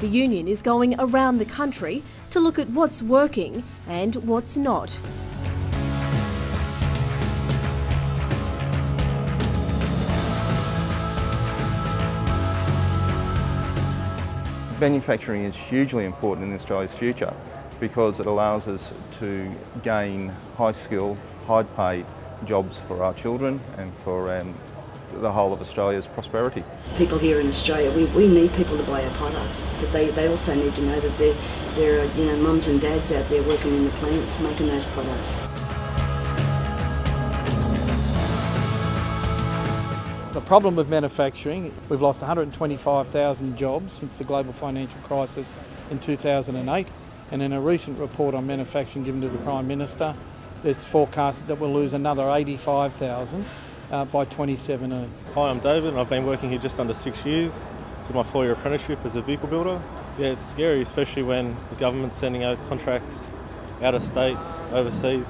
union is going around the country to look at what's working and what's not. Manufacturing is hugely important in Australia's future because it allows us to gain high-skilled, high-paid jobs for our children and for the whole of Australia's prosperity. People here in Australia, we need people to buy our products, but they also need to know that there are mums and dads out there working in the plants making those products. The problem with manufacturing, we've lost 125,000 jobs since the global financial crisis in 2008, and in a recent report on manufacturing given to the Prime Minister, it's forecasted that we'll lose another 85,000 by 2017. Hi, I'm David and I've been working here just under 6 years. This is my 4-year apprenticeship as a vehicle builder. Yeah, it's scary, especially when the government's sending out contracts out of state, overseas.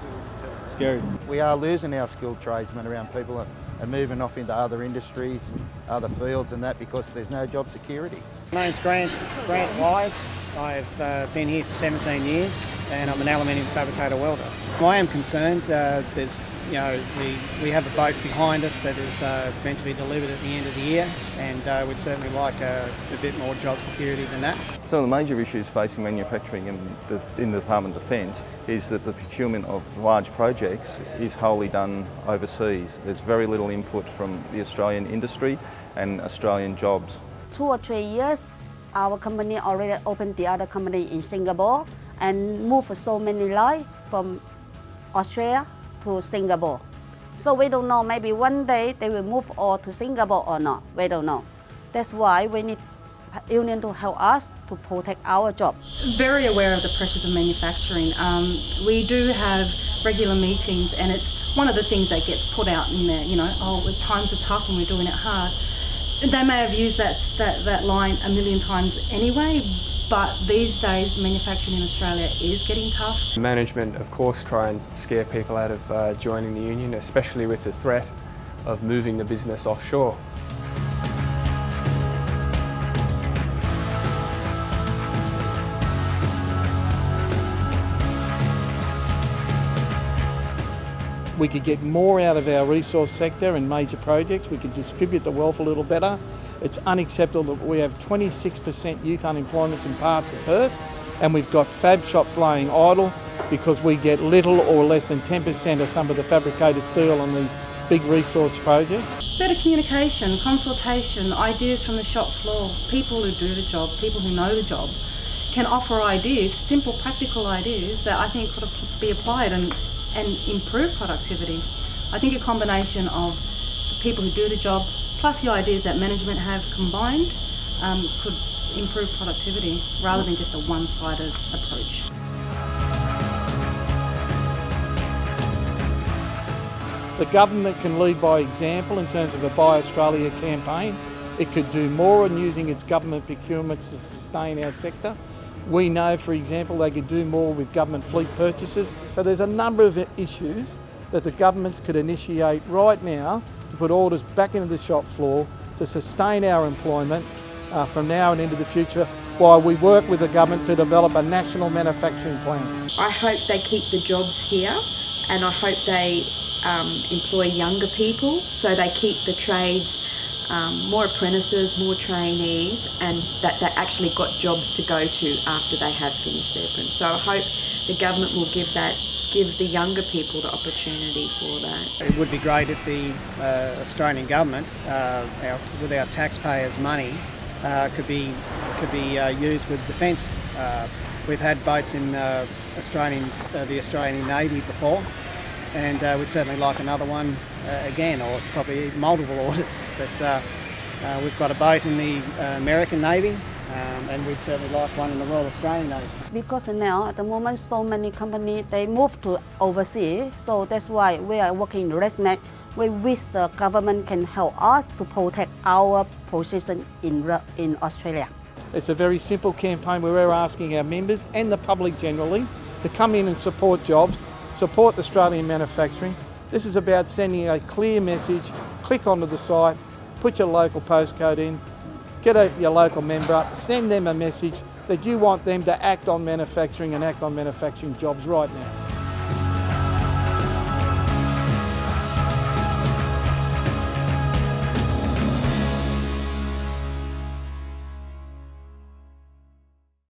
It's scary. We are losing our skilled tradesmen around. People are moving off into other industries, other fields and that because there's no job security. My name's Grant Wise. I've been here for 17 years and I'm an aluminium fabricator welder. I am concerned we have a boat behind us that is meant to be delivered at the end of the year, and we'd certainly like a bit more job security than that. Some of the major issues facing manufacturing in the Department of Defence is that the procurement of large projects is wholly done overseas. There's very little input from the Australian industry and Australian jobs. 2 or 3 years, our company already opened the other company in Singapore and moved so many lines from Australia to Singapore. So we don't know, maybe one day they will move all to Singapore or not, we don't know. That's why we need union to help us to protect our job. Very aware of the pressures of manufacturing. We do have regular meetings and it's one of the things that gets put out in there, times are tough and we're doing it hard. They may have used that line a million times anyway, but these days manufacturing in Australia is getting tough. Management, of course, try and scare people out of joining the union, especially with the threat of moving the business offshore. We could get more out of our resource sector and major projects. We could distribute the wealth a little better. It's unacceptable that we have 26% youth unemployment in parts of Perth, and we've got fab shops laying idle because we get little or less than 10% of some of the fabricated steel on these big resource projects. Better communication, consultation, ideas from the shop floor. People who do the job, people who know the job, can offer ideas, simple practical ideas that I think could be applied and improve productivity. I think a combination of the people who do the job plus the ideas that management have combined could improve productivity rather than just a one-sided approach. The government can lead by example in terms of a Buy Australia campaign. It could do more in using its government procurements to sustain our sector. We know, for example, they could do more with government fleet purchases. So there's a number of issues that the governments could initiate right now to put orders back into the shop floor to sustain our employment from now and into the future while we work with the government to develop a national manufacturing plan. I hope they keep the jobs here and I hope they employ younger people so they keep the trades, more apprentices, more trainees, and that they actually got jobs to go to after they have finished their apprentice. So I hope the government will give the younger people the opportunity for that. It would be great if the Australian government, with our taxpayers' money, could be used with defence. We've had boats in the Australian Navy before, and we'd certainly like another one again, or probably multiple orders. But we've got a boat in the American Navy, and we'd certainly like one in the Royal Australian Navy. Because now at the moment so many companies they move to overseas, so that's why we are working ResNet. We wish the government can help us to protect our position in Australia. It's a very simple campaign where we're asking our members and the public generally to come in and support jobs, support Australian manufacturing. This is about sending a clear message. Click onto the site, put your local postcode in, get your local member up, send them a message that you want them to act on manufacturing and act on manufacturing jobs right now.